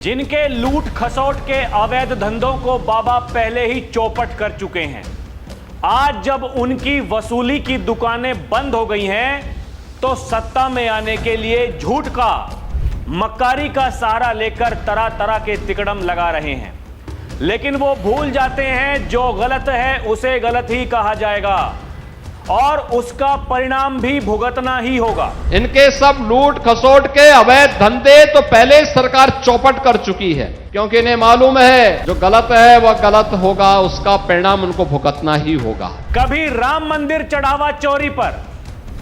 जिनके लूट खसोट के अवैध धंधों को बाबा पहले ही चौपट कर चुके हैं, आज जब उनकी वसूली की दुकानें बंद हो गई हैं तो सत्ता में आने के लिए झूठ का, मक्कारी का सहारा लेकर तरह तरह के तिकड़म लगा रहे हैं। लेकिन वो भूल जाते हैं जो गलत है उसे गलत ही कहा जाएगा और उसका परिणाम भी भुगतना ही होगा। इनके सब लूट खसोट के अवैध धंधे तो पहले सरकार चौपट कर चुकी है, क्योंकि इन्हें मालूम है जो गलत है वह गलत होगा, उसका परिणाम उनको भुगतना ही होगा। कभी राम मंदिर चढ़ावा चोरी पर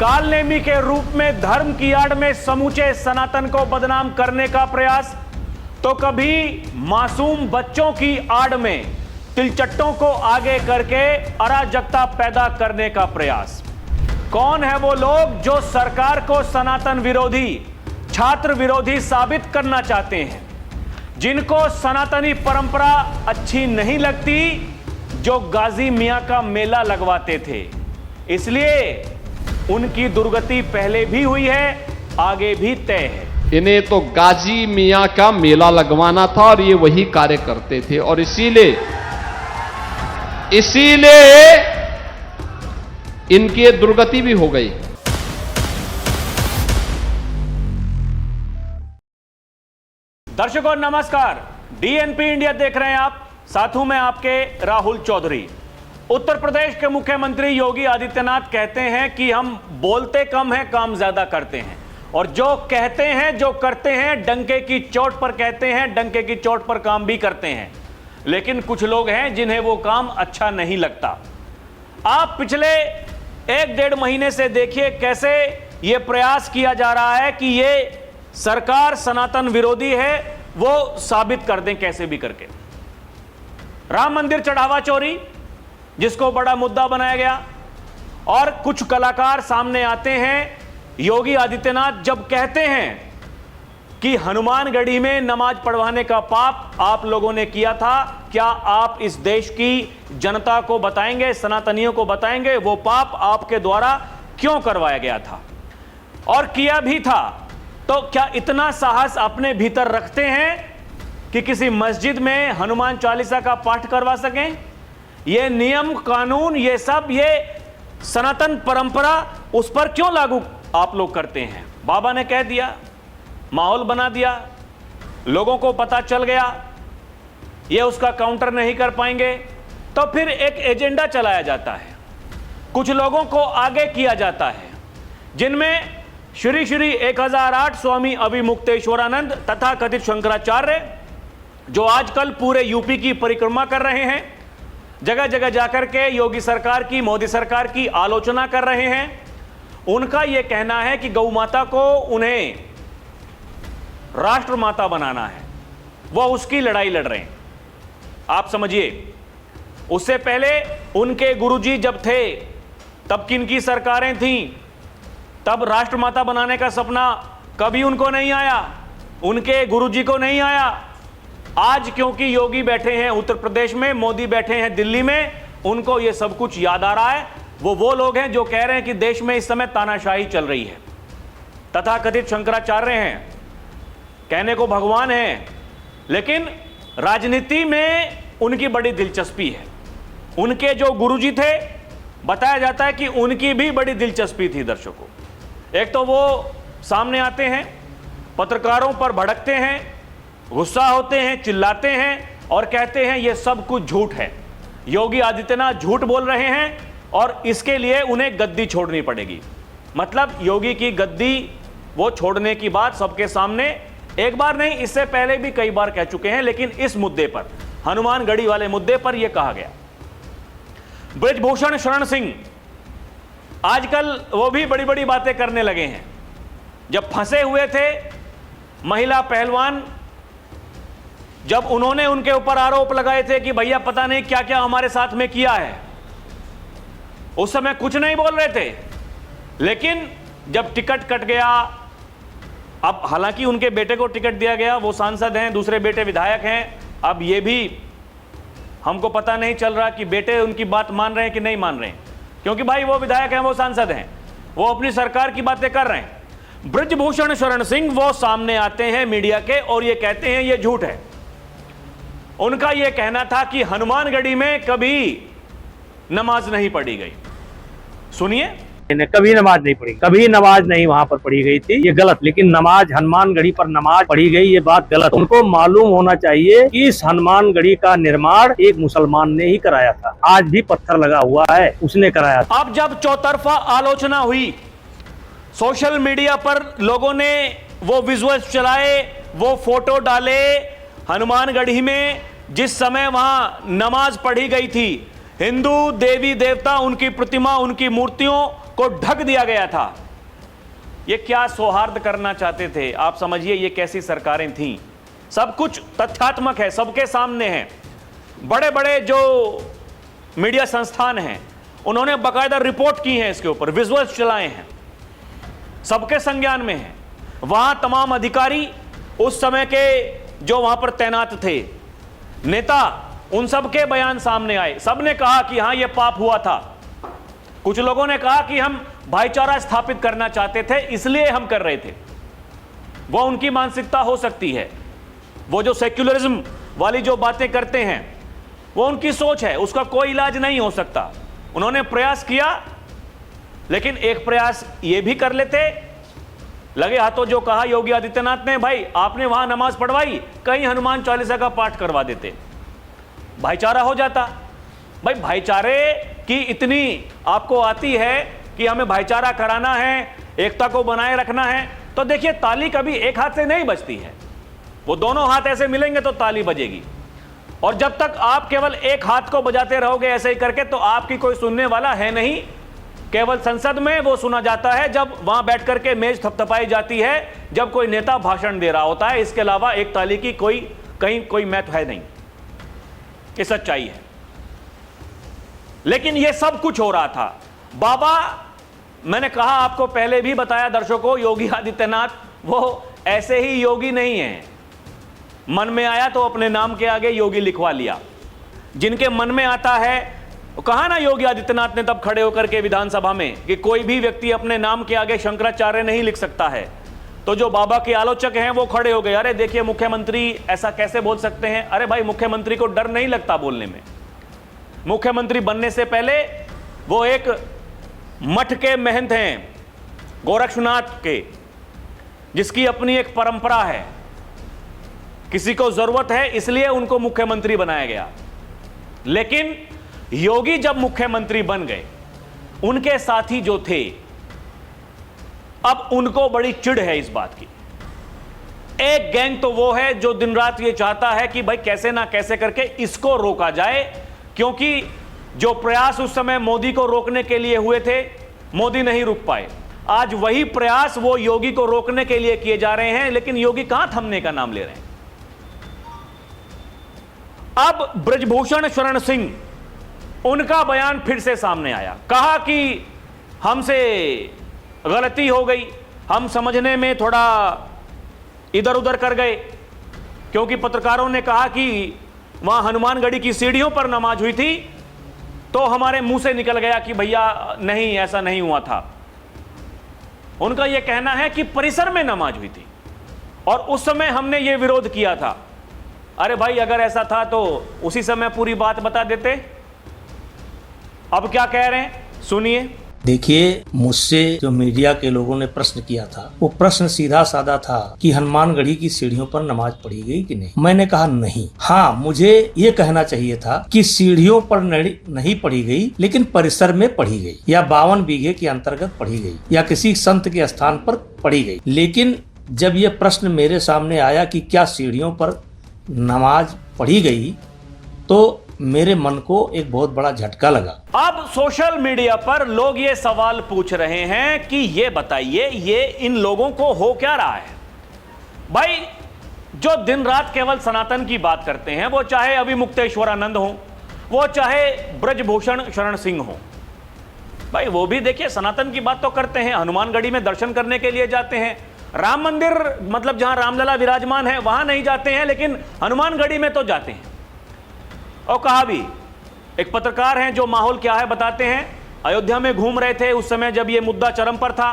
कालनेमी के रूप में धर्म की आड़ में समूचे सनातन को बदनाम करने का प्रयास, तो कभी मासूम बच्चों की आड़ में तिलचट्टों को आगे करके अराजकता पैदा करने का प्रयास। कौन है वो लोग जो सरकार को सनातन विरोधी, छात्र विरोधी साबित करना चाहते हैं, जिनको सनातनी परंपरा अच्छी नहीं लगती, जो गाजी मियां का मेला लगवाते थे। इसलिए उनकी दुर्गति पहले भी हुई है, आगे भी तय है। इन्हें तो गाजी मियां का मेला लगवाना था और ये वही कार्य करते थे, और इसीलिए इनकी दुर्गति भी हो गई। दर्शकों नमस्कार, डीएनपी इंडिया देख रहे हैं आप, साथ हूं मैं आपके राहुल चौधरी। उत्तर प्रदेश के मुख्यमंत्री योगी आदित्यनाथ कहते हैं कि हम बोलते कम हैं, काम ज्यादा करते हैं, और जो कहते हैं जो करते हैं डंके की चोट पर कहते हैं, डंके की चोट पर काम भी करते हैं। लेकिन कुछ लोग हैं जिन्हें वो काम अच्छा नहीं लगता। आप पिछले 1-1.5 महीने से देखिए कैसे ये प्रयास किया जा रहा है कि ये सरकार सनातन विरोधी है, वो साबित कर दें कैसे भी करके। राम मंदिर चढ़ावा चोरी, जिसको बड़ा मुद्दा बनाया गया, और कुछ कलाकार सामने आते हैं। योगी आदित्यनाथ जब कहते हैं कि हनुमानगढ़ी में नमाज पढ़वाने का पाप आप लोगों ने किया था, क्या आप इस देश की जनता को बताएंगे, सनातनियों को बताएंगे वो पाप आपके द्वारा क्यों करवाया गया था, और किया भी था? तो क्या इतना साहस अपने भीतर रखते हैं कि किसी मस्जिद में हनुमान चालीसा का पाठ करवा सकें? ये नियम कानून, ये सब, ये सनातन परंपरा, उस पर क्यों लागू आप लोग करते हैं? बाबा ने कह दिया, माहौल बना दिया, लोगों को पता चल गया, ये उसका काउंटर नहीं कर पाएंगे, तो फिर एक एजेंडा चलाया जाता है, कुछ लोगों को आगे किया जाता है, जिनमें श्री श्री 1008 स्वामी अभिमुक्तेश्वरानंद तथा कथित शंकराचार्य, जो आजकल पूरे यूपी की परिक्रमा कर रहे हैं, जगह जगह जाकर के योगी सरकार की, मोदी सरकार की आलोचना कर रहे हैं। उनका यह कहना है कि गौ माता को उन्हें राष्ट्र माता बनाना है, वो उसकी लड़ाई लड़ रहे हैं। आप समझिए, उससे पहले उनके गुरुजी जब थे तब किनकी सरकारें थीं, तब राष्ट्रमाता बनाने का सपना कभी उनको नहीं आया, उनके गुरुजी को नहीं आया। आज क्योंकि योगी बैठे हैं उत्तर प्रदेश में, मोदी बैठे हैं दिल्ली में, उनको यह सब कुछ याद आ रहा है। वो लोग हैं जो कह रहे हैं कि देश में इस समय तानाशाही चल रही है, तथाकथित शंकराचार्य हैं, कहने को भगवान हैं, लेकिन राजनीति में उनकी बड़ी दिलचस्पी है। उनके जो गुरुजी थे, बताया जाता है कि उनकी भी बड़ी दिलचस्पी थी। दर्शकों, एक तो वो सामने आते हैं, पत्रकारों पर भड़कते हैं, गुस्सा होते हैं, चिल्लाते हैं और कहते हैं ये सब कुछ झूठ है, योगी आदित्यनाथ झूठ बोल रहे हैं और इसके लिए उन्हें गद्दी छोड़नी पड़ेगी। मतलब योगी की गद्दी वो छोड़ने की बात सबके सामने एक बार नहीं, इससे पहले भी कई बार कह चुके हैं, लेकिन इस मुद्दे पर, हनुमानगढ़ी वाले मुद्दे पर यह कहा गया। बृजभूषण शरण सिंह आजकल वो भी बड़ी बड़ी बातें करने लगे हैं। जब फंसे हुए थे महिला पहलवान, जब उन्होंने उनके ऊपर आरोप लगाए थे कि भैया पता नहीं क्या क्या हमारे साथ में किया है, उस समय कुछ नहीं बोल रहे थे। लेकिन जब टिकट कट गया, अब हालांकि उनके बेटे को टिकट दिया गया, वो सांसद हैं, दूसरे बेटे विधायक हैं, अब ये भी हमको पता नहीं चल रहा कि बेटे उनकी बात मान रहे हैं कि नहीं मान रहे हैं, क्योंकि भाई वो विधायक हैं, वो सांसद हैं, वो अपनी सरकार की बातें कर रहे हैं। ब्रजभूषण शरण सिंह वो सामने आते हैं मीडिया के और ये कहते हैं ये झूठ है। उनका ये कहना था कि हनुमानगढ़ी में कभी नमाज नहीं पढ़ी गई। सुनिए। कभी नमाज नहीं पढ़ी, कभी नमाज नहीं वहाँ पर पढ़ी गई थी, ये गलत। लेकिन नमाज हनुमानगढ़ी पर नमाज पढ़ी गई, ये बात गलत। उनको मालूम होना चाहिए कि इस हनुमानगढ़ी का निर्माण एक मुसलमान ने ही कराया था। आज भी पत्थर लगा हुआ है, उसने कराया था। अब जब चौतरफा आलोचना हुई, सोशल मीडिया पर लोगों ने वो विजुअल्स चलाए, वो फोटो डाले, हनुमानगढ़ी में जिस समय वहां नमाज पढ़ी गई थी, हिंदू देवी देवता, उनकी प्रतिमा, उनकी मूर्तियों को ढक दिया गया था। ये क्या सौहार्द करना चाहते थे आप समझिए। ये कैसी सरकारें थीं। सब कुछ तथ्यात्मक है, सबके सामने है। बड़े बड़े जो मीडिया संस्थान हैं उन्होंने बाकायदा रिपोर्ट की है, इसके ऊपर विजुअल्स चलाए हैं, सबके संज्ञान में है। वहां तमाम अधिकारी, उस समय के जो वहां पर तैनात थे, नेता, उन सब के बयान सामने आए। सबने कहा कि हां ये पाप हुआ था। कुछ लोगों ने कहा कि हम भाईचारा स्थापित करना चाहते थे, इसलिए हम कर रहे थे। वो उनकी मानसिकता हो सकती है। वो जो सेक्युलरिज्म वाली जो बातें करते हैं वो उनकी सोच है, उसका कोई इलाज नहीं हो सकता। उन्होंने प्रयास किया, लेकिन एक प्रयास ये भी कर लेते, लगे हाथों जो कहा योगी आदित्यनाथ ने, भाई आपने वहां नमाज पढ़वाई, कहीं हनुमान चालीसा का पाठ करवा देते, भाईचारा हो जाता। भाई भाईचारे की इतनी आपको आती है कि हमें भाईचारा कराना है, एकता को बनाए रखना है, तो देखिए ताली कभी एक हाथ से नहीं बजती है, वो दोनों हाथ ऐसे मिलेंगे तो ताली बजेगी। और जब तक आप केवल एक हाथ को बजाते रहोगे ऐसे ही करके, तो आपकी कोई सुनने वाला है नहीं। केवल संसद में वो सुना जाता है जब वहां बैठ करके मेज थपथपाई जाती है, जब कोई नेता भाषण दे रहा होता है। इसके अलावा एक ताली की कहीं कोई महत्व है नहीं। ये सच्चाई है। लेकिन ये सब कुछ हो रहा था। बाबा, मैंने कहा, आपको पहले भी बताया दर्शकों, योगी आदित्यनाथ वो ऐसे ही योगी नहीं है। मन में आया तो अपने नाम के आगे योगी लिखवा लिया। जिनके मन में आता है, कहा ना योगी आदित्यनाथ ने तब खड़े होकर के विधानसभा में कि कोई भी व्यक्ति अपने नाम के आगे शंकराचार्य नहीं लिख सकता है। तो जो बाबा के आलोचक हैं वो खड़े हो गए, अरे देखिए मुख्यमंत्री ऐसा कैसे बोल सकते हैं। अरे भाई, मुख्यमंत्री को डर नहीं लगता बोलने में। मुख्यमंत्री बनने से पहले वो एक मठ के महंत हैं, गोरक्षनाथ के, जिसकी अपनी एक परंपरा है। किसी को जरूरत है इसलिए उनको मुख्यमंत्री बनाया गया। लेकिन योगी जब मुख्यमंत्री बन गए, उनके साथी जो थे, अब उनको बड़ी चिढ़ है इस बात की। एक गैंग तो वो है जो दिन रात ये चाहता है कि भाई कैसे ना कैसे करके इसको रोका जाए, क्योंकि जो प्रयास उस समय मोदी को रोकने के लिए हुए थे, मोदी नहीं रुक पाए। आज वही प्रयास वो योगी को रोकने के लिए किए जा रहे हैं, लेकिन योगी कहां थमने का नाम ले रहे हैं। अब ब्रजभूषण शरण सिंह, उनका बयान फिर से सामने आया। कहा कि हमसे गलती हो गई, हम समझने में थोड़ा इधर उधर कर गए, क्योंकि पत्रकारों ने कहा कि वहां हनुमानगढ़ी की सीढ़ियों पर नमाज हुई थी, तो हमारे मुंह से निकल गया कि भैया नहीं, ऐसा नहीं हुआ था। उनका यह कहना है कि परिसर में नमाज हुई थी और उस समय हमने ये विरोध किया था। अरे भाई, अगर ऐसा था तो उसी समय पूरी बात बता देते। अब क्या कह रहे हैं, सुनिए। देखिए, मुझसे जो मीडिया के लोगों ने प्रश्न किया था, वो प्रश्न सीधा साधा था कि हनुमानगढ़ी की सीढ़ियों पर नमाज पढ़ी गई कि नहीं। मैंने कहा नहीं। हाँ, मुझे ये कहना चाहिए था कि सीढ़ियों पर नहीं पढ़ी गई, लेकिन परिसर में पढ़ी गई, या 52 बीघे के अंतर्गत पढ़ी गई, या किसी संत के स्थान पर पढ़ी गई। लेकिन जब ये प्रश्न मेरे सामने आया कि क्या सीढ़ियों पर नमाज पढ़ी गई, तो मेरे मन को एक बहुत बड़ा झटका लगा। अब सोशल मीडिया पर लोग ये सवाल पूछ रहे हैं कि ये बताइए, ये इन लोगों को हो क्या रहा है। भाई, जो दिन रात केवल सनातन की बात करते हैं, वो चाहे अभिमुक्तेश्वरानंद हो, वो चाहे ब्रजभूषण शरण सिंह हो, भाई वो भी देखिए सनातन की बात तो करते हैं। हनुमानगढ़ी में दर्शन करने के लिए जाते हैं। राम मंदिर, मतलब जहां रामलला विराजमान है, वहां नहीं जाते हैं, लेकिन हनुमानगढ़ी में तो जाते हैं। और कहा भी, एक पत्रकार हैं जो माहौल क्या है बताते हैं। अयोध्या में घूम रहे थे उस समय जब ये मुद्दा चरम पर था,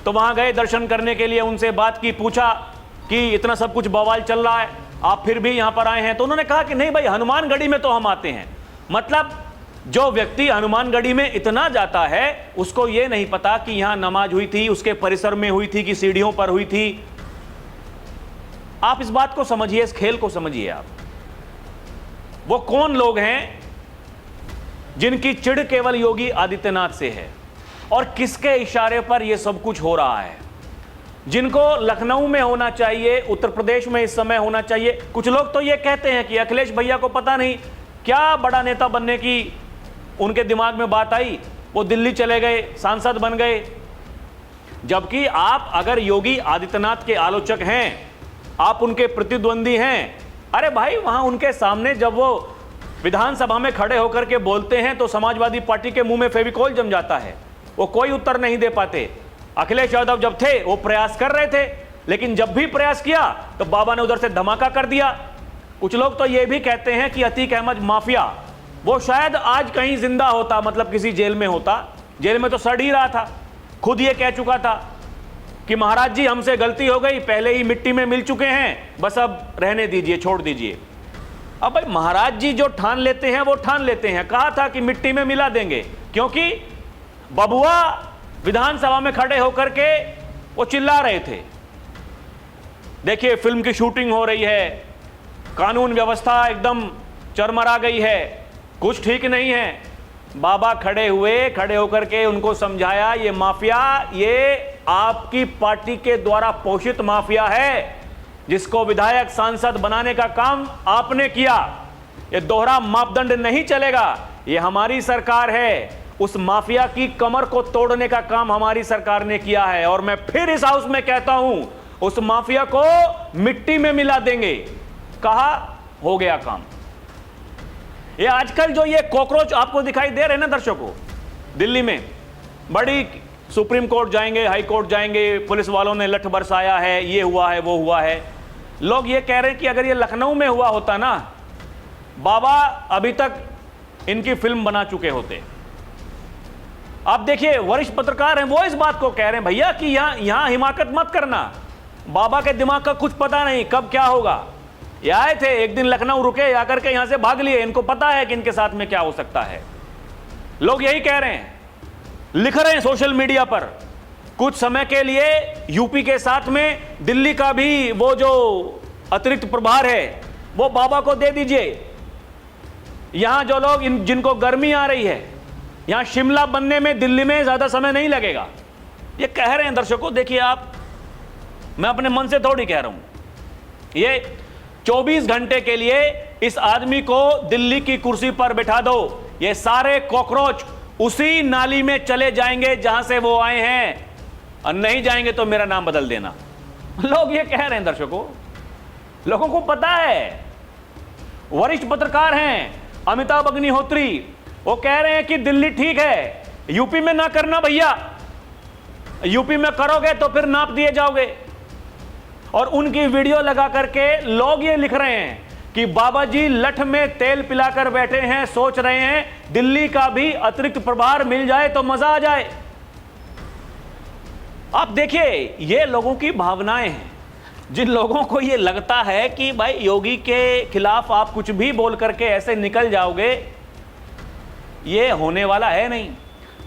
तो वहां गए दर्शन करने के लिए, उनसे बात की, पूछा कि इतना सब कुछ बवाल चल रहा है, आप फिर भी यहां पर आए हैं? तो उन्होंने कहा कि नहीं भाई, हनुमानगढ़ी में तो हम आते हैं। मतलब जो व्यक्ति हनुमानगढ़ी में इतना जाता है उसको यह नहीं पता कि यहां नमाज हुई थी, उसके परिसर में हुई थी कि सीढ़ियों पर हुई थी। आप इस बात को समझिए, इस खेल को समझिए। आप वो कौन लोग हैं जिनकी चिढ़ केवल योगी आदित्यनाथ से है और किसके इशारे पर यह सब कुछ हो रहा है? जिनको लखनऊ में होना चाहिए, उत्तर प्रदेश में इस समय होना चाहिए। कुछ लोग तो ये कहते हैं कि अखिलेश भैया को पता नहीं क्या बड़ा नेता बनने की उनके दिमाग में बात आई, वो दिल्ली चले गए, सांसद बन गए। जबकि आप अगर योगी आदित्यनाथ के आलोचक हैं, आप उनके प्रतिद्वंदी हैं, अरे भाई वहां उनके सामने जब वो विधानसभा में खड़े होकर के बोलते हैं तो समाजवादी पार्टी के मुंह में फेविकोल जम जाता है, वो कोई उत्तर नहीं दे पाते। अखिलेश यादव जब थे वो प्रयास कर रहे थे, लेकिन जब भी प्रयास किया तो बाबा ने उधर से धमाका कर दिया। कुछ लोग तो ये भी कहते हैं कि अतीक अहमद माफिया, वो शायद आज कहीं जिंदा होता, मतलब किसी जेल में होता। जेल में तो सड़ ही रहा था, खुद ये कह चुका था कि महाराज जी हमसे गलती हो गई, पहले ही मिट्टी में मिल चुके हैं, बस अब रहने दीजिए, छोड़ दीजिए। अब भाई महाराज जी जो ठान लेते हैं वो ठान लेते हैं। कहा था कि मिट्टी में मिला देंगे, क्योंकि बबुआ विधानसभा में खड़े होकर के वो चिल्ला रहे थे, देखिए फिल्म की शूटिंग हो रही है, कानून व्यवस्था एकदम चरमरा गई है, कुछ ठीक नहीं है। बाबा खड़े हुए, खड़े होकर के उनको समझाया, ये माफिया, ये आपकी पार्टी के द्वारा पोषित माफिया है, जिसको विधायक सांसद बनाने का काम आपने किया। ये दोहरा मापदंड नहीं चलेगा, ये हमारी सरकार है, उस माफिया की कमर को तोड़ने का काम हमारी सरकार ने किया है। और मैं फिर इस हाउस में कहता हूं, उस माफिया को मिट्टी में मिला देंगे। कहा, हो गया काम। ये आजकल जो ये कॉकरोच आपको दिखाई दे रहे हैं ना दर्शकों, दिल्ली में बड़ी सुप्रीम कोर्ट जाएंगे, हाई कोर्ट जाएंगे, पुलिस वालों ने लठ बरसाया है, ये हुआ है, वो हुआ है। लोग ये कह रहे हैं कि अगर ये लखनऊ में हुआ होता ना, बाबा अभी तक इनकी फिल्म बना चुके होते। आप देखिए वरिष्ठ पत्रकार हैं, वो इस बात को कह रहे हैं, भैया कि यहां हिमाकत मत करना, बाबा के दिमाग का कुछ पता नहीं कब क्या होगा। ये आए थे एक दिन लखनऊ, रुके, आकर के यहां से भाग लिए, इनको पता है कि इनके साथ में क्या हो सकता है। लोग यही कह रहे हैं, लिख रहे हैं सोशल मीडिया पर, कुछ समय के लिए यूपी के साथ में दिल्ली का भी वो जो अतिरिक्त प्रभार है वो बाबा को दे दीजिए। यहां जो लोग जिनको गर्मी आ रही है, यहां शिमला बनने में दिल्ली में ज्यादा समय नहीं लगेगा, ये कह रहे हैं दर्शकों। देखिए आप, मैं अपने मन से थोड़ी कह रहा हूं, ये 24 घंटे के लिए इस आदमी को दिल्ली की कुर्सी पर बैठा दो, ये सारे कॉकरोच उसी नाली में चले जाएंगे जहां से वो आए हैं, और नहीं जाएंगे तो मेरा नाम बदल देना। लोग ये कह रहे हैं दर्शकों, लोगों को पता है। वरिष्ठ पत्रकार हैं अमिताभ अग्निहोत्री, वो कह रहे हैं कि दिल्ली ठीक है, यूपी में ना करना भैया, यूपी में करोगे तो फिर नाप दिए जाओगे। और उनकी वीडियो लगा करके लोग ये लिख रहे हैं कि बाबा जी लठ में तेल पिलाकर बैठे हैं, सोच रहे हैं दिल्ली का भी अतिरिक्त प्रभार मिल जाए तो मजा आ जाए। आप देखिए, ये लोगों की भावनाएं हैं। जिन लोगों को ये लगता है कि भाई योगी के खिलाफ आप कुछ भी बोल करके ऐसे निकल जाओगे, ये होने वाला है नहीं।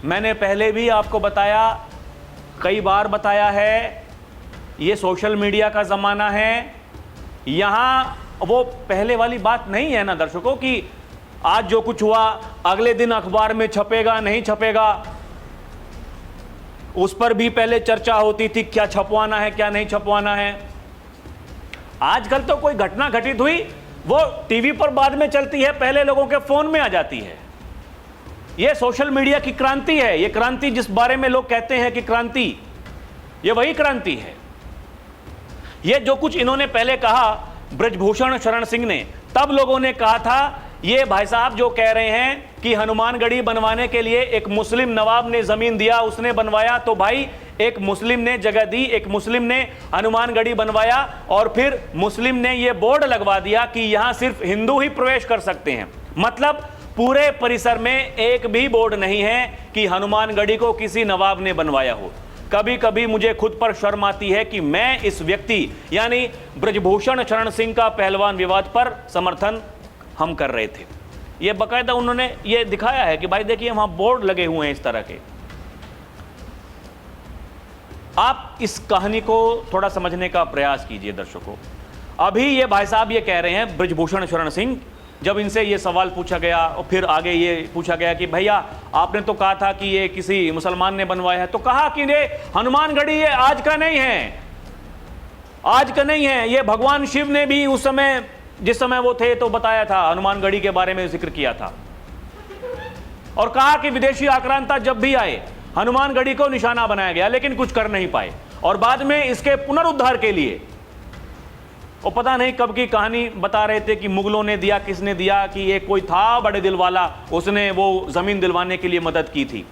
मैंने पहले भी आपको बताया, कई बार बताया है, ये सोशल मीडिया का ज़माना है। यहाँ वो पहले वाली बात नहीं है ना दर्शकों कि आज जो कुछ हुआ अगले दिन अखबार में छपेगा, नहीं छपेगा। उस पर भी पहले चर्चा होती थी, क्या छपवाना है, क्या नहीं छपवाना है। आजकल तो कोई घटना घटित हुई, वो टीवी पर बाद में चलती है, पहले लोगों के फ़ोन में आ जाती है। ये सोशल मीडिया की क्रांति है। ये क्रांति जिस बारे में लोग कहते हैं कि क्रांति, ये वही क्रांति है। ये जो कुछ इन्होंने पहले कहा ब्रजभूषण शरण सिंह ने, तब लोगों ने कहा था ये भाई साहब जो कह रहे हैं कि हनुमानगढ़ी बनवाने के लिए एक मुस्लिम नवाब ने जमीन दिया, उसने बनवाया, तो भाई एक मुस्लिम ने जगह दी, एक मुस्लिम ने हनुमानगढ़ी बनवाया, और फिर मुस्लिम ने ये बोर्ड लगवा दिया कि यहां सिर्फ हिंदू ही प्रवेश कर सकते हैं। मतलब पूरे परिसर में एक भी बोर्ड नहीं है कि हनुमानगढ़ी को किसी नवाब ने बनवाया हो। कभी कभी मुझे खुद पर शर्म आती है कि मैं इस व्यक्ति यानी ब्रजभूषण शरण सिंह का पहलवान विवाद पर समर्थन हम कर रहे थे। यह बाकायदा उन्होंने ये दिखाया है कि भाई देखिए वहां बोर्ड लगे हुए हैं इस तरह के। आप इस कहानी को थोड़ा समझने का प्रयास कीजिए दर्शकों। अभी ये भाई साहब ये कह रहे हैं ब्रजभूषण शरण सिंह, जब इनसे ये सवाल पूछा गया और फिर आगे ये पूछा गया कि भैया आपने तो कहा था कि ये किसी मुसलमान ने बनवाया है, तो कहा कि ये हनुमानगढ़ी ये आज का नहीं है, आज का नहीं है, ये भगवान शिव ने भी उस समय जिस समय वो थे तो बताया था, हनुमानगढ़ी के बारे में जिक्र किया था। और कहा कि विदेशी आक्रांता जब भी आए हनुमानगढ़ी को निशाना बनाया गया लेकिन कुछ कर नहीं पाए। और बाद में इसके पुनरुद्धार के लिए वो पता नहीं कब की कहानी बता रहे थे कि मुगलों ने दिया, किसने दिया, कि ये कोई था बड़े दिल वाला, उसने वो जमीन दिलवाने के लिए मदद की थी।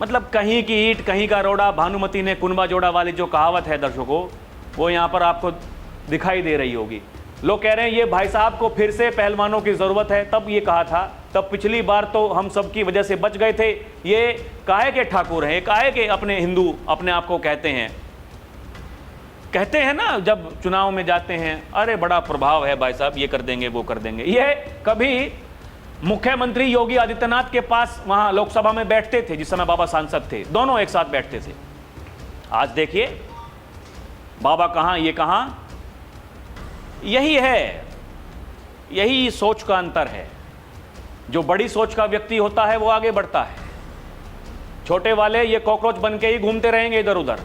मतलब कहीं की ईंट कहीं का रोड़ा, भानुमति ने कुनबा जोड़ा वाली जो कहावत है दर्शकों, वो यहाँ पर आपको दिखाई दे रही होगी। लोग कह रहे हैं ये भाई साहब को फिर से पहलवानों की जरूरत है, तब ये कहा था, तब पिछली बार तो हम सब की वजह से बच गए थे। ये काहे के ठाकुर हैं, काहे के अपने हिंदू अपने आप को कहते हैं ना, जब चुनाव में जाते हैं, अरे बड़ा प्रभाव है भाई साहब, ये कर देंगे वो कर देंगे। ये कभी मुख्यमंत्री योगी आदित्यनाथ के पास वहां लोकसभा में बैठते थे जिस समय बाबा सांसद थे, दोनों एक साथ बैठते थे। आज देखिए बाबा कहां, ये कहां। यही है, यही सोच का अंतर है। जो बड़ी सोच का व्यक्ति होता है वो आगे बढ़ता है, छोटे वाले ये कॉकरोच बन के ही घूमते रहेंगे इधर उधर,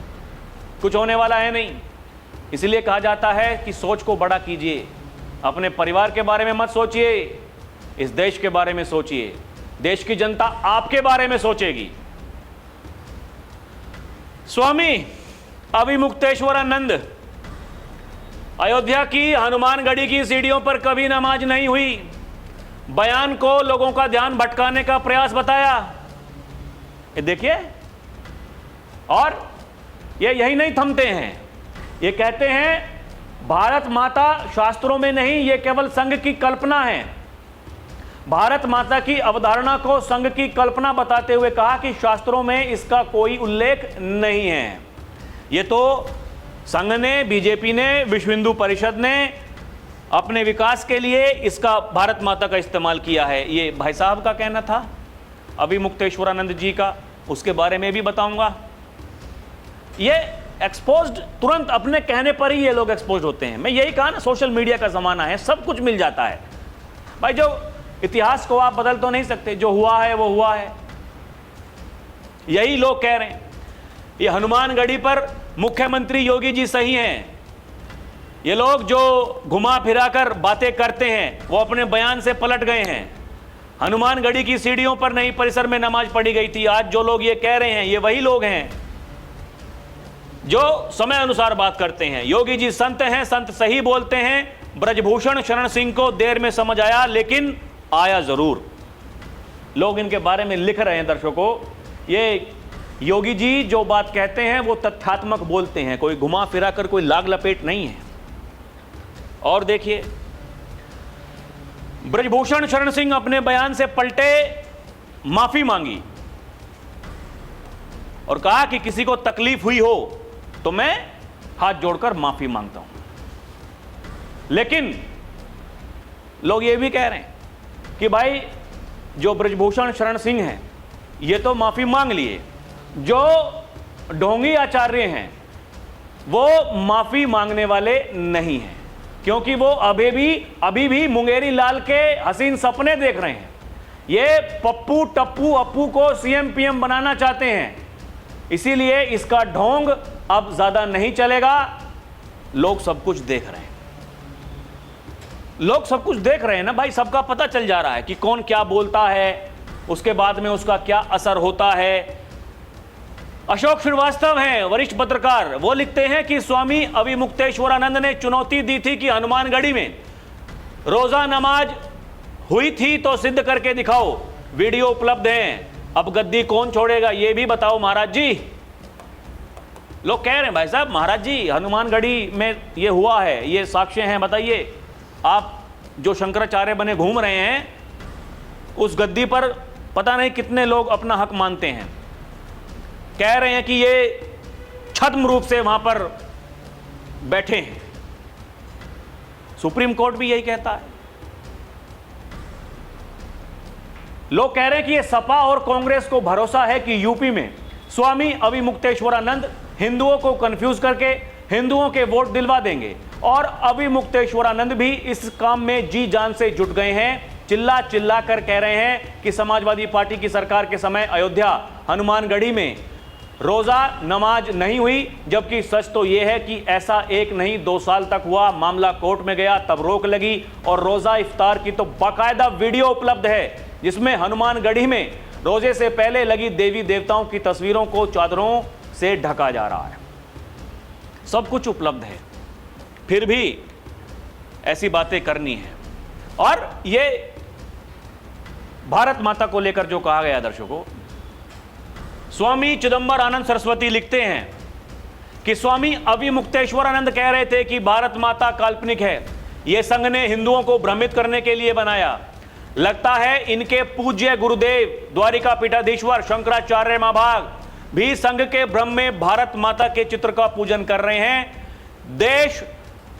कुछ होने वाला है नहीं। इसलिए कहा जाता है कि सोच को बड़ा कीजिए, अपने परिवार के बारे में मत सोचिए, इस देश के बारे में सोचिए, देश की जनता आपके बारे में सोचेगी। स्वामी अभिमुक्तेश्वरानंद, अयोध्या की हनुमानगढ़ी की सीढ़ियों पर कभी नमाज नहीं हुई, बयान को लोगों का ध्यान भटकाने का प्रयास बताया। ये देखिए, और ये यही नहीं थमते हैं, ये कहते हैं भारत माता शास्त्रों में नहीं, ये केवल संघ की कल्पना है। भारत माता की अवधारणा को संघ की कल्पना बताते हुए कहा कि शास्त्रों में इसका कोई उल्लेख नहीं है। ये तो संघ ने, बीजेपी ने, विश्व हिंदू परिषद ने अपने विकास के लिए इसका भारत माता का इस्तेमाल किया है। ये भाई साहब का कहना था, अभिमुक्तेश्वरानंद जी का, उसके बारे में भी बताऊंगा। ये एक्सपोज्ड, तुरंत अपने कहने पर ही ये लोग एक्सपोज होते हैं। मैं यही कहा ना, सोशल मीडिया का जमाना है, सब कुछ मिल जाता है भाई। जो इतिहास को आप बदल तो नहीं सकते, जो हुआ है वो हुआ है। यही लोग कह रहे हैं ये हनुमानगढ़ी पर मुख्यमंत्री योगी जी सही हैं। ये लोग जो घुमा फिराकर बातें करते हैं वो अपने बयान से पलट गए हैं। हनुमानगढ़ी की सीढ़ियों पर नहीं, परिसर में नमाज पढ़ी गई थी। आज जो लोग ये कह रहे हैं ये वही लोग हैं जो समय अनुसार बात करते हैं। योगी जी संत हैं, संत सही बोलते हैं। ब्रजभूषण शरण सिंह को देर में समझ आया, लेकिन आया जरूर। लोग इनके बारे में लिख रहे हैं दर्शकों। ये योगी जी जो बात कहते हैं वो तथ्यात्मक बोलते हैं, कोई घुमा फिरा कर कोई लाग लपेट नहीं है। और देखिए, ब्रजभूषण शरण सिंह अपने बयान से पलटे, माफी मांगी और कहा कि किसी को तकलीफ हुई हो तो मैं हाथ जोड़कर माफी मांगता हूं। लेकिन लोग ये भी कह रहे हैं कि भाई जो ब्रजभूषण शरण सिंह हैं ये तो माफी मांग लिए, जो ढोंगी आचार्य हैं वो माफी मांगने वाले नहीं हैं, क्योंकि वो अभी भी मुंगेरी लाल के हसीन सपने देख रहे हैं। ये पप्पू टप्पू अप्पू को सीएम पीएम बनाना चाहते हैं, इसीलिए इसका ढोंग अब ज्यादा नहीं चलेगा। लोग सब कुछ देख रहे हैं, लोग सब कुछ देख रहे हैं ना भाई, सबका पता चल जा रहा है कि कौन क्या बोलता है, उसके बाद में उसका क्या असर होता है। अशोक श्रीवास्तव हैं वरिष्ठ पत्रकार, वो लिखते हैं कि स्वामी अभिमुक्तेश्वरानंद ने चुनौती दी थी कि हनुमानगढ़ी में रोजा नमाज हुई थी तो सिद्ध करके दिखाओ, वीडियो उपलब्ध हैं, अब गद्दी कौन छोड़ेगा ये भी बताओ महाराज जी। लोग कह रहे हैं भाई साहब महाराज जी हनुमानगढ़ी में ये हुआ है, ये साक्ष्य हैं, बताइए। आप जो शंकराचार्य बने घूम रहे हैं उस गद्दी पर पता नहीं कितने लोग अपना हक मानते हैं। कह रहे हैं कि ये छद्म रूप से वहां पर बैठे हैं। सुप्रीम कोर्ट भी यही कहता है। लोग कह रहे हैं कि ये सपा और कांग्रेस को भरोसा है कि यूपी में स्वामी अविमुक्तेश्वरानंद हिंदुओं को कंफ्यूज करके हिंदुओं के वोट दिलवा देंगे, और अविमुक्तेश्वरानंद भी इस काम में जी जान से जुट गए हैं। चिल्ला चिल्ला कर कह रहे हैं कि समाजवादी पार्टी की सरकार के समय अयोध्या हनुमानगढ़ी में रोजा नमाज नहीं हुई, जबकि सच तो यह है कि ऐसा 1 नहीं 2 साल तक हुआ। मामला कोर्ट में गया, तब रोक लगी, और रोजा इफ्तार की तो बाकायदा वीडियो उपलब्ध है जिसमें हनुमानगढ़ी में रोजे से पहले लगी देवी देवताओं की तस्वीरों को चादरों से ढका जा रहा है। सब कुछ उपलब्ध है, फिर भी ऐसी बातें करनी है। और ये भारत माता को लेकर जो कहा गया, दर्शकों, स्वामी चिदंबर आनंद सरस्वती लिखते हैं कि स्वामी अविमुक्तेश्वरानंद कह रहे थे कि भारत माता काल्पनिक है, यह संघ ने हिंदुओं को भ्रमित करने के लिए बनाया। लगता है इनके पूज्य गुरुदेव द्वारिका पीठाधीश्वर शंकराचार्य महाभाग भी संघ के भ्रम में भारत माता के चित्र का पूजन कर रहे हैं। देश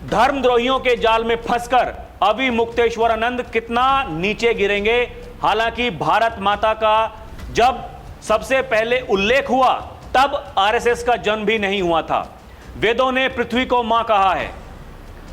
धर्मद्रोहियों के जाल में फंसकर अविमुक्तेश्वरानंद कितना नीचे गिरेंगे। हालांकि भारत माता का जब सबसे पहले उल्लेख हुआ तब आरएसएस का जन्म भी नहीं हुआ था। वेदों ने पृथ्वी को मां कहा है,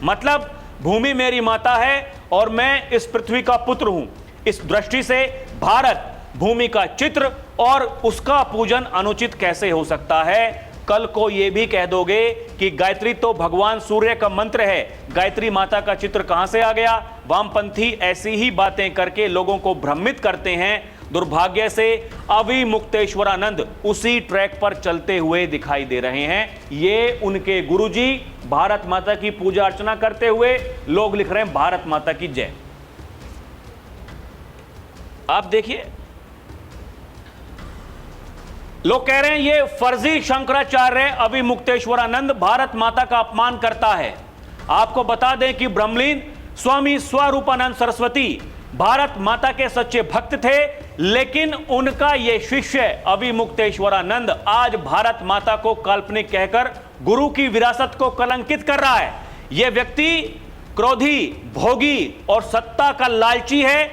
मतलब भूमि मेरी माता है और मैं इस पृथ्वी का पुत्र हूं। इस दृष्टि से भारत भूमि का चित्र और उसका पूजन अनुचित कैसे हो सकता है? कल को यह भी कह दोगे कि गायत्री तो भगवान सूर्य का मंत्र है, गायत्री माता का चित्र कहां से आ गया? वामपंथी ऐसी ही बातें करके लोगों को भ्रमित करते हैं। दुर्भाग्य से अविमुक्तेश्वरानंद उसी ट्रैक पर चलते हुए दिखाई दे रहे हैं। ये उनके गुरुजी भारत माता की पूजा अर्चना करते हुए लोग लिख रहे हैं भारत माता की जय। आप देखिए, लोग कह रहे हैं ये फर्जी शंकराचार्य अविमुक्तेश्वरानंद भारत माता का अपमान करता है। आपको बता दें कि ब्रह्मलीन स्वामी स्वरूपानंद सरस्वती भारत माता के सच्चे भक्त थे, लेकिन उनका यह शिष्य अविमुक्तेश्वरानंद आज भारत माता को काल्पनिक कहकर गुरु की विरासत को कलंकित कर रहा है। यह व्यक्ति क्रोधी, भोगी और सत्ता का लालची है।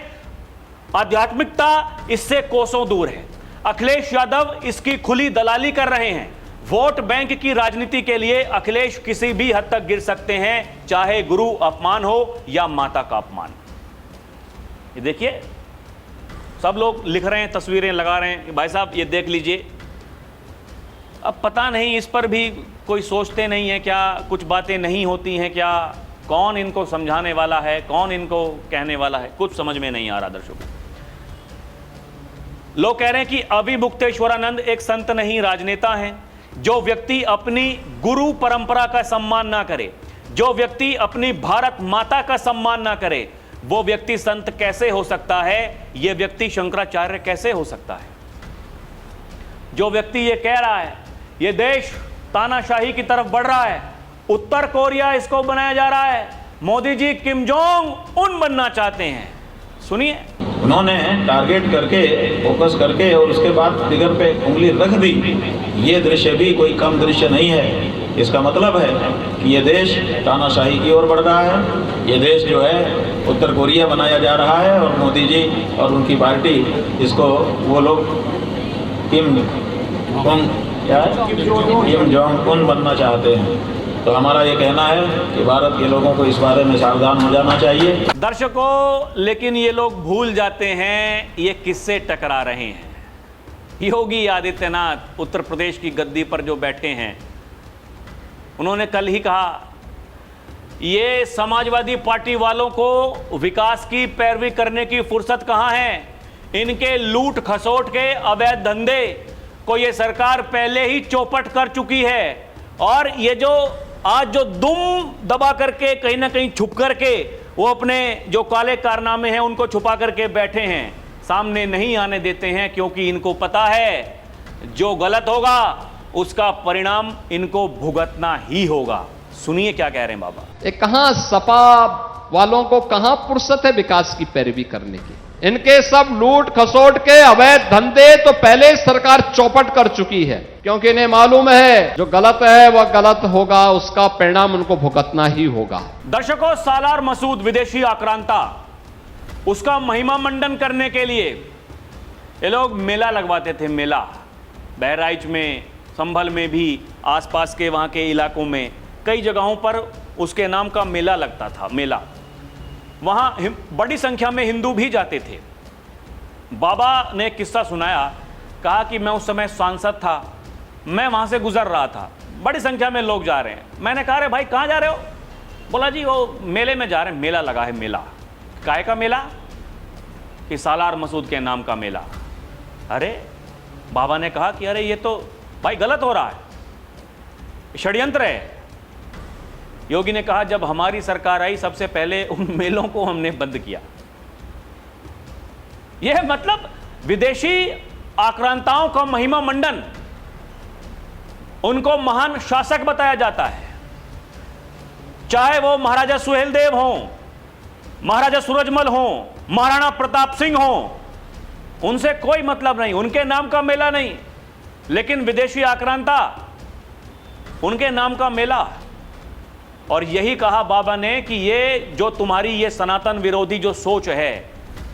आध्यात्मिकता इससे कोसों दूर है। अखिलेश यादव इसकी खुली दलाली कर रहे हैं। वोट बैंक की राजनीति के लिए अखिलेश किसी भी हद तक गिर सकते हैं, चाहे गुरु अपमान हो या माता का अपमान। ये देखिए, सब लोग लिख रहे हैं, तस्वीरें लगा रहे हैं। भाई साहब ये देख लीजिए। अब पता नहीं इस पर भी कोई सोचते नहीं है क्या? कुछ बातें नहीं होती हैं क्या? कौन इनको समझाने वाला है, कौन इनको कहने वाला है? कुछ समझ में नहीं आ रहा दर्शकों। लोग कह रहे हैं कि अविमुक्तेश्वरानंद एक संत नहीं, राजनेता हैं। जो व्यक्ति अपनी गुरु परंपरा का सम्मान ना करे, जो व्यक्ति अपनी भारत माता का सम्मान ना करे, वो व्यक्ति संत कैसे हो सकता है? यह व्यक्ति शंकराचार्य कैसे हो सकता है? जो व्यक्ति ये कह रहा है ये देश तानाशाही की तरफ बढ़ रहा है, उत्तर कोरिया इसको बनाया जा रहा है, Modi ji Kim Jong Un बनना चाहते हैं। सुनिए, उन्होंने टारगेट करके, फोकस करके और उसके बाद फिगर पे उंगली रख दी। ये दृश्य भी कोई कम दृश्य नहीं है। इसका मतलब है कि ये देश तानाशाही की ओर बढ़ रहा है। ये देश जो है उत्तर कोरिया बनाया जा रहा है, और मोदी जी और उनकी पार्टी इसको, वो लोग किम जोंग उन बनना चाहते हैं। तो हमारा ये कहना है कि भारत के लोगों को इस बारे में सावधान हो जाना चाहिए। दर्शकों, लेकिन ये लोग भूल जाते हैं ये किससे टकरा रहे हैं। योगी आदित्यनाथ उत्तर प्रदेश की गद्दी पर जो बैठे हैं, उन्होंने कल ही कहा ये समाजवादी पार्टी वालों को विकास की पैरवी करने की फुर्सत कहां है। इनके लूट खसोट के अवैध धंधे को ये सरकार पहले ही चौपट कर चुकी है, और ये जो आज जो दुम दबा करके कहीं ना कहीं छुप करके वो अपने जो काले कारनामे हैं उनको छुपा करके बैठे हैं, सामने नहीं आने देते हैं, क्योंकि इनको पता है जो गलत होगा उसका परिणाम इनको भुगतना ही होगा। सुनिए क्या कह रहे हैं बाबा। कहां सपा वालों को कहां फुर्सत है विकास की पैरवी करने की। इनके सब लूट खसोट के अवैध धंधे तो पहले सरकार चौपट कर चुकी है, क्योंकि इन्हें मालूम है जो गलत है वह गलत होगा, उसका परिणाम उनको भुगतना ही होगा। दर्शकों, सालार मसूद विदेशी आक्रांता, उसका महिमा मंडन करने के लिए ये लोग मेला लगवाते थे। मेला बहराइच में, संभल में भी, आसपास के वहाँ के इलाकों में कई जगहों पर उसके नाम का मेला लगता था। मेला, वहाँ बड़ी संख्या में हिंदू भी जाते थे। बाबा ने एक किस्सा सुनाया, कहा कि मैं उस समय सांसद था, मैं वहाँ से गुजर रहा था, बड़ी संख्या में लोग जा रहे हैं। मैंने कहा अरे भाई कहाँ जा रहे हो? बोला जी वो मेले में जा रहे हैं, मेला लगा है। मेला काहे का मेला? कि सालार मसूद के नाम का मेला। अरे बाबा ने कहा कि अरे ये तो भाई गलत हो रहा है, षड्यंत्र है। योगी ने कहा जब हमारी सरकार आई सबसे पहले उन मेलों को हमने बंद किया। यह मतलब विदेशी आक्रांताओं का महिमा मंडन, उनको महान शासक बताया जाता है। चाहे वो महाराजा सुहेलदेव हों, महाराजा सूरजमल हों, महाराणा प्रताप सिंह हों, उनसे कोई मतलब नहीं, उनके नाम का मेला नहीं। लेकिन विदेशी आक्रांता, उनके नाम का मेला। और यही कहा बाबा ने कि ये जो तुम्हारी ये सनातन विरोधी जो सोच है,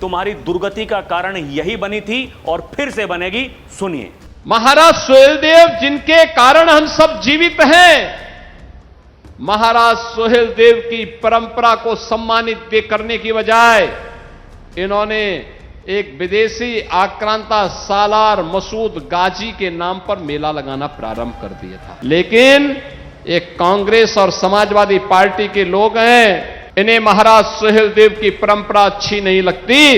तुम्हारी दुर्गति का कारण यही बनी थी और फिर से बनेगी। सुनिए। महाराज सुहेलदेव जिनके कारण हम सब जीवित हैं, महाराज सुहेलदेव की परंपरा को सम्मानित करने की बजाय इन्होंने एक विदेशी आक्रांता सालार मसूद गाजी के नाम पर मेला लगाना प्रारंभ कर दिया था। लेकिन एक कांग्रेस और समाजवादी पार्टी के लोग हैं, इन्हें महाराज सुहेलदेव की परंपरा अच्छी नहीं लगती,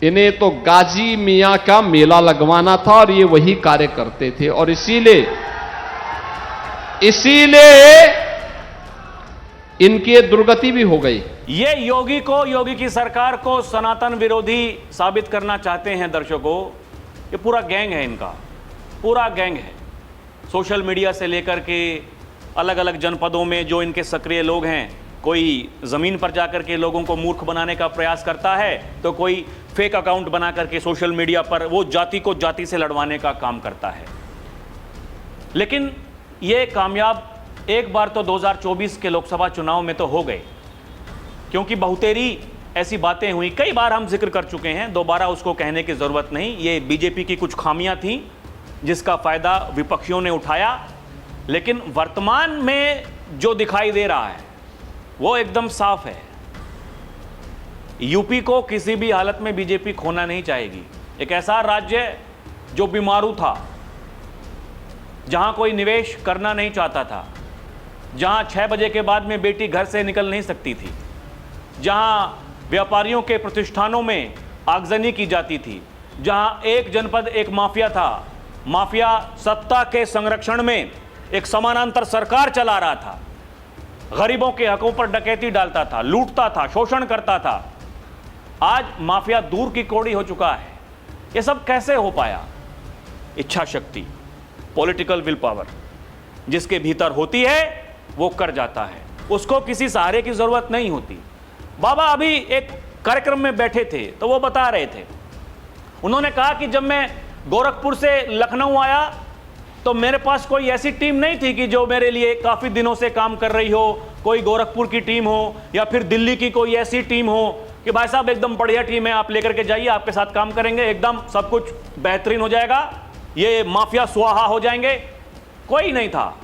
इन्हें तो गाजी मियां का मेला लगवाना था और ये वही कार्य करते थे। और इसीलिए इनकी दुर्गति भी हो गई। ये योगी को, योगी की सरकार को सनातन विरोधी साबित करना चाहते हैं। दर्शकों, ये पूरा गैंग है, इनका पूरा गैंग है। सोशल मीडिया से लेकर के अलग अलग जनपदों में जो इनके सक्रिय लोग हैं, कोई ज़मीन पर जाकर के लोगों को मूर्ख बनाने का प्रयास करता है, तो कोई फेक अकाउंट बना करके सोशल मीडिया पर वो जाति को जाति से लड़वाने का काम करता है। लेकिन ये कामयाब एक बार तो 2024 के लोकसभा चुनाव में तो हो गए, क्योंकि बहुतेरी ऐसी बातें हुई, कई बार हम जिक्र कर चुके हैं, दोबारा उसको कहने की ज़रूरत नहीं। ये बीजेपी की कुछ खामियां थीं जिसका फ़ायदा विपक्षियों ने उठाया। लेकिन वर्तमान में जो दिखाई दे रहा है वो एकदम साफ है। यूपी को किसी भी हालत में बीजेपी खोना नहीं चाहेगी। एक ऐसा राज्य जो बीमारू था, जहां कोई निवेश करना नहीं चाहता था, जहां 6 बजे के बाद में बेटी घर से निकल नहीं सकती थी, जहां व्यापारियों के प्रतिष्ठानों में आगजनी की जाती थी, जहां एक जनपद एक माफिया था, माफिया सत्ता के संरक्षण में एक समानांतर सरकार चला रहा था, गरीबों के हकों पर डकैती डालता था, लूटता था, शोषण करता था। आज माफिया दूर की कौड़ी हो चुका है। यह सब कैसे हो पाया? इच्छा शक्ति, पॉलिटिकल विल पावर जिसके भीतर होती है वो कर जाता है, उसको किसी सहारे की जरूरत नहीं होती। बाबा अभी एक कार्यक्रम में बैठे थे तो वो बता रहे थे, उन्होंने कहा कि जब मैं गोरखपुर से लखनऊ आया तो मेरे पास कोई ऐसी टीम नहीं थी कि जो मेरे लिए काफ़ी दिनों से काम कर रही हो, कोई गोरखपुर की टीम हो या फिर दिल्ली की कोई ऐसी टीम हो कि भाई साहब एकदम बढ़िया टीम है, आप लेकर के जाइए, आपके साथ काम करेंगे, एकदम सब कुछ बेहतरीन हो जाएगा, ये माफिया स्वाहा हो जाएंगे। कोई नहीं था।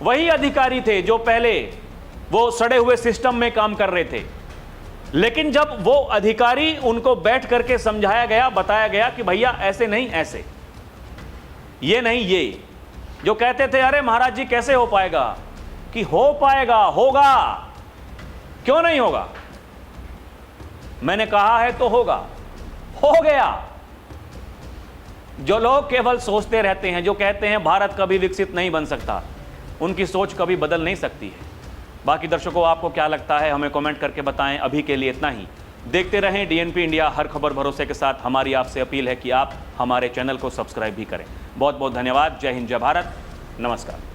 वही अधिकारी थे जो पहले वो सड़े हुए सिस्टम में काम कर रहे थे। लेकिन जब वो अधिकारी उनको बैठ करके समझाया गया, बताया गया कि भैया ऐसे नहीं, ऐसे, ये नहीं, ये जो कहते थे अरे महाराज जी कैसे हो पाएगा, कि हो पाएगा, होगा, क्यों नहीं होगा? मैंने कहा है तो होगा, हो गया। जो लोग केवल सोचते रहते हैं, जो कहते हैं भारत कभी विकसित नहीं बन सकता, उनकी सोच कभी बदल नहीं सकती है। बाकी दर्शकों, आपको क्या लगता है हमें कमेंट करके बताएं। अभी के लिए इतना ही। देखते रहें डीएनपी इंडिया, हर खबर भरोसे के साथ। हमारी आपसे अपील है कि आप हमारे चैनल को सब्सक्राइब भी करें। बहुत बहुत धन्यवाद। जय हिंद, जय भारत, नमस्कार।